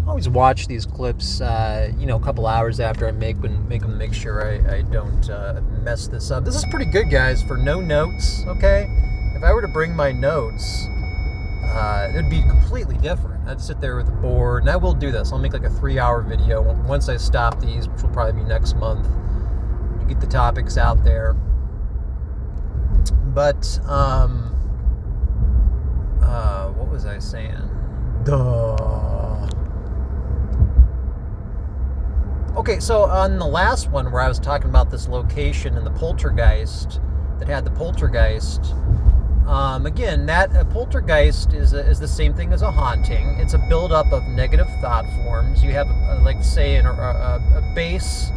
always watch these clips, a couple hours after I make them, to make sure I don't mess this up. This is pretty good, guys, for no notes, okay? If I were to bring my notes, it would be completely different. I'd sit there with a board, and I will do this. I'll make like a 3-hour video once I stop these, which will probably be next month, to get the topics out there. But, what was I saying? Okay, so on the last one where I was talking about this location and the poltergeist that had the poltergeist, again, a poltergeist is the same thing as a haunting. It's a buildup of negative thought forms. You have, like, say, a base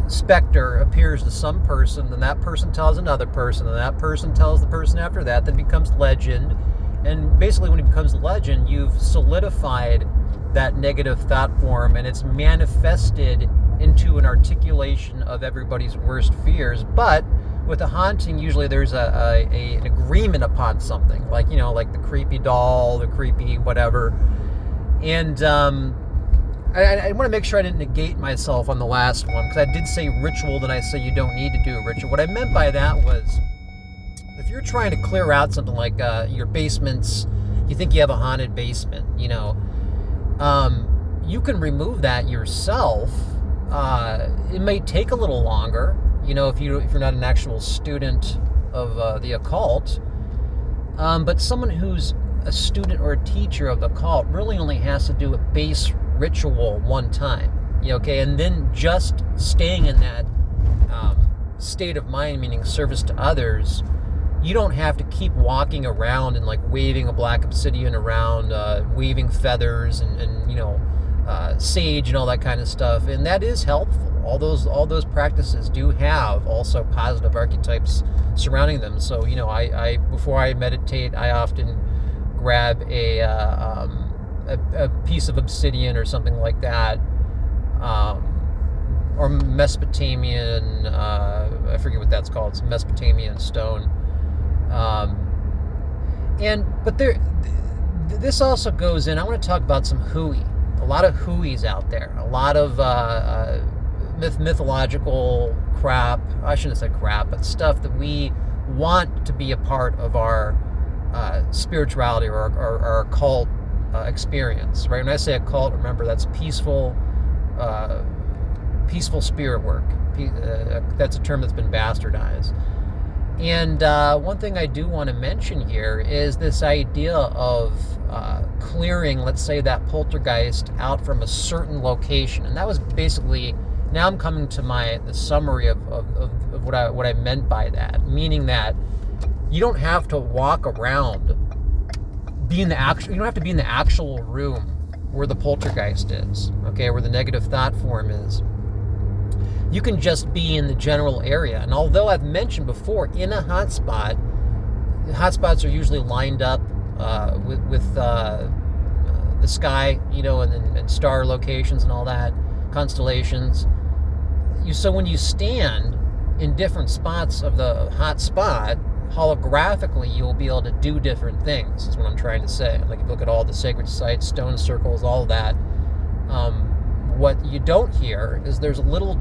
specter appears to some person, then that person tells another person, and that person tells the person after that, then becomes legend. And basically, when it becomes legend, you've solidified that negative thought form, and it's manifested into an articulation of everybody's worst fears. But with a haunting, usually there's an agreement upon something, like the creepy doll, the creepy whatever. And I want to make sure I didn't negate myself on the last one, because I did say ritual, then I say you don't need to do a ritual. What I meant by that was, if you're trying to clear out something like your basements, you think you have a haunted basement, you can remove that yourself. It may take a little longer, if you're not an actual student of the occult. But someone who's a student or a teacher of the occult really only has to do a base ritual one time, okay? And then just staying in that state of mind, meaning service to others. You don't have to keep walking around and like waving a black obsidian around, waving feathers and sage and all that kind of stuff. And that is helpful. All those practices do have also positive archetypes surrounding them. So I before I meditate, I often grab a piece of obsidian or something like that, or Mesopotamian. I forget what that's called. It's Mesopotamian stone. But this also goes in. I want to talk about some hooey. A lot of hooeys out there. A lot of mythological crap. I shouldn't say crap, but stuff that we want to be a part of our spirituality or our occult experience. Right? When I say occult, remember that's peaceful spirit work. That's a term that's been bastardized. And one thing I do want to mention here is this idea of clearing, let's say, that poltergeist out from a certain location. And that was basically, now I'm coming to the summary of what I meant by that. Meaning that you don't have to walk around, you don't have to be in the actual room where the poltergeist is, okay, where the negative thought form is. You can just be in the general area. And although I've mentioned before, in a hotspot, hotspots are usually lined up with the sky, and star locations and all that, constellations. So when you stand in different spots of the hotspot, holographically, you'll be able to do different things, is what I'm trying to say. Like, if you look at all the sacred sites, stone circles, all that. What you don't hear is there's little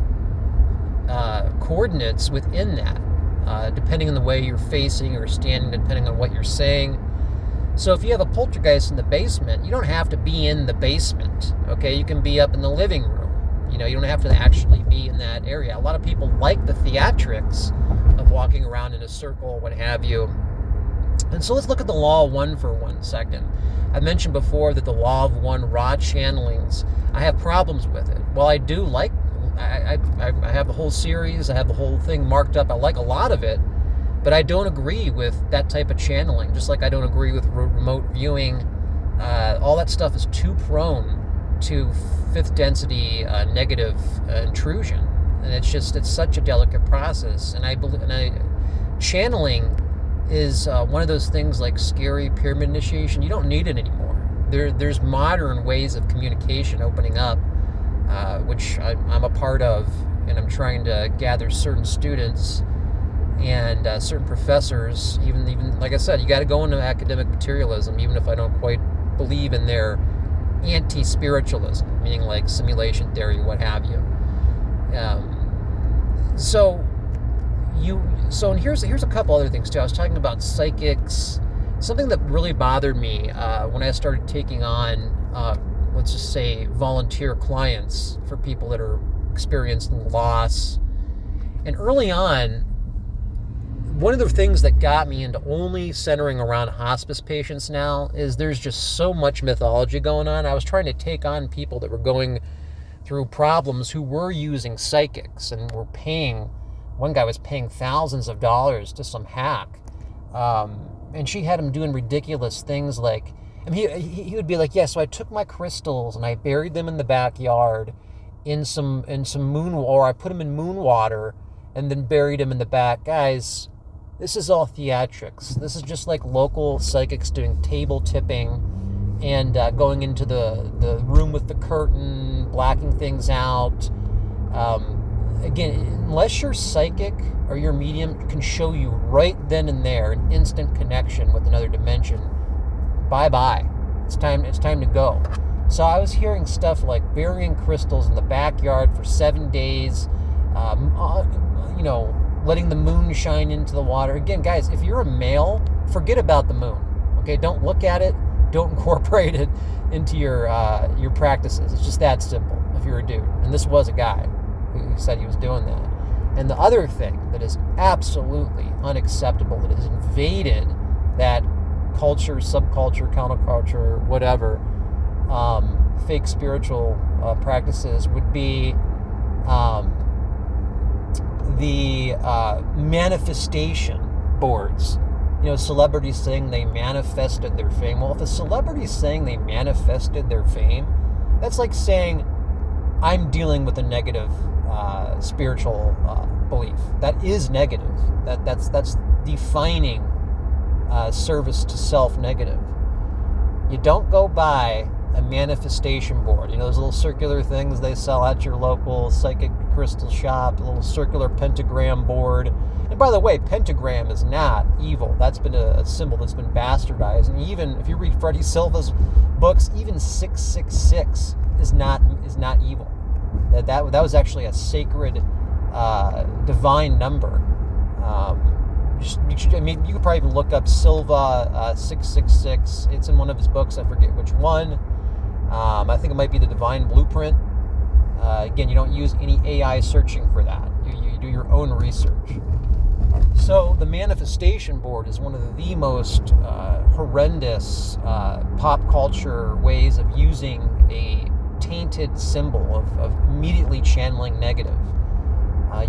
coordinates within that, depending on the way you're facing or standing, depending on what you're saying. So if you have a poltergeist in the basement, you don't have to be in the basement, okay? You can be up in the living room. You don't have to actually be in that area. A lot of people like the theatrics of walking around in a circle, what have you. And so let's look at the law of one for 1 second. I mentioned before that the law of one, raw channelings, I have problems with it. While I do like, I have the whole series, I have the whole thing marked up, I like a lot of it, but I don't agree with that type of channeling, just like I don't agree with remote viewing. All that stuff is too prone to fifth density negative intrusion, and it's such a delicate process. And channeling is one of those things like scary pyramid initiation. You don't need it anymore. There's modern ways of communication opening up, which I'm a part of, and I'm trying to gather certain students and certain professors. Even like I said, you got to go into academic materialism, even if I don't quite believe in their anti-spiritualism, meaning like simulation theory, what have you. So and here's a couple other things too. I was talking about psychics. Something that really bothered me when I started taking on, let's just say, volunteer clients for people that are experiencing loss. And early on, one of the things that got me into only centering around hospice patients now is there's just so much mythology going on. I was trying to take on people that were going through problems who were using psychics and were paying. One guy was paying thousands of dollars to some hack. And she had him doing ridiculous things like, and he would be like, yeah, so I took my crystals and I buried them in the backyard in some moon, or I put them in moon water and then buried them in the back. Guys, this is all theatrics. This is just like local psychics doing table tipping and going into the room with the curtain, blacking things out. Again, unless your psychic or your medium can show you right then and there an instant connection with another dimension, bye-bye. It's time to go. So I was hearing stuff like burying crystals in the backyard for 7 days, letting the moon shine into the water. Again, guys, if you're a male, forget about the moon. Okay, don't look at it. Don't incorporate it into your practices. It's just that simple. If you're a dude, and this was a guy who said he was doing that. And the other thing that is absolutely unacceptable, that has invaded that culture, subculture, counterculture, whatever, fake spiritual practices would be the manifestation boards. Celebrities saying they manifested their fame. Well, if a celebrity is saying they manifested their fame, that's like saying, I'm dealing with a negative spiritual belief. That is negative. That's defining service to self negative. You don't go buy a manifestation board. Those little circular things they sell at your local psychic crystal shop, a little circular pentagram board. And by the way, pentagram is not evil. That's been a symbol that's been bastardized. And even if you read Freddie Silva's books, even 666 is not evil. That was actually a sacred, divine number. You could probably even look up Silva 666. It's in one of his books. I forget which one. I think it might be the Divine Blueprint. Again, you don't use any AI searching for that. You do your own research. So the manifestation board is one of the most horrendous pop culture ways of using a tainted symbol of immediately channeling negative.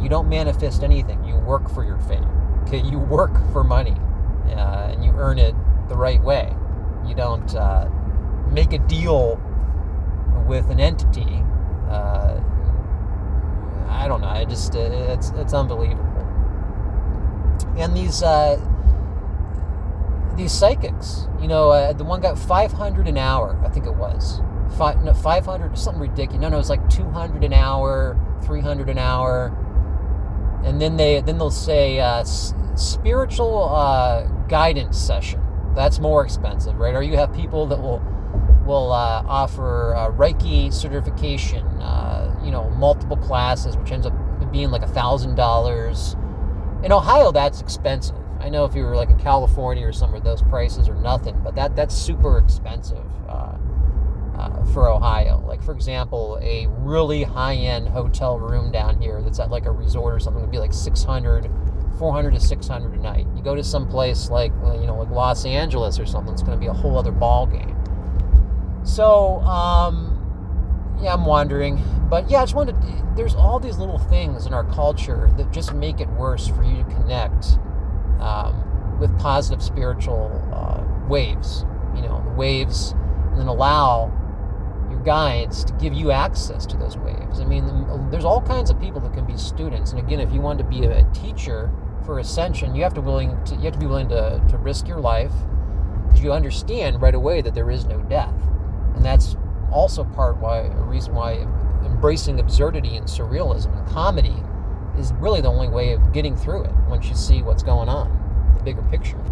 You don't manifest anything. You work for your fame. Okay, you work for money, and you earn it the right way. You don't make a deal with an entity. I don't know. It's unbelievable. And these psychics, the one got $500 an hour. I think it was 500, something ridiculous. No, it was like $200 an hour, $300 an hour. And then they'll say spiritual guidance session. That's more expensive, right? Or you have people that will offer Reiki certification, multiple classes, which ends up being like $1,000. In Ohio, that's expensive. I know if you were like in California or somewhere, those prices are nothing, but that's super expensive for Ohio. Like, for example, a really high-end hotel room down here that's at like a resort or something would be like $400 to $600 a night. You go to some place like like Los Angeles or something, it's going to be a whole other ball game. So, I'm wondering, but I just wanted to, there's all these little things in our culture that just make it worse for you to connect with positive spiritual waves, the waves, and then allow your guides to give you access to those waves. I mean, there's all kinds of people that can be students, and again, if you want to be a teacher for Ascension, you have to be willing to risk your life, because you understand right away that there is no death. And that's also a reason why embracing absurdity and surrealism and comedy is really the only way of getting through it once you see what's going on, the bigger picture.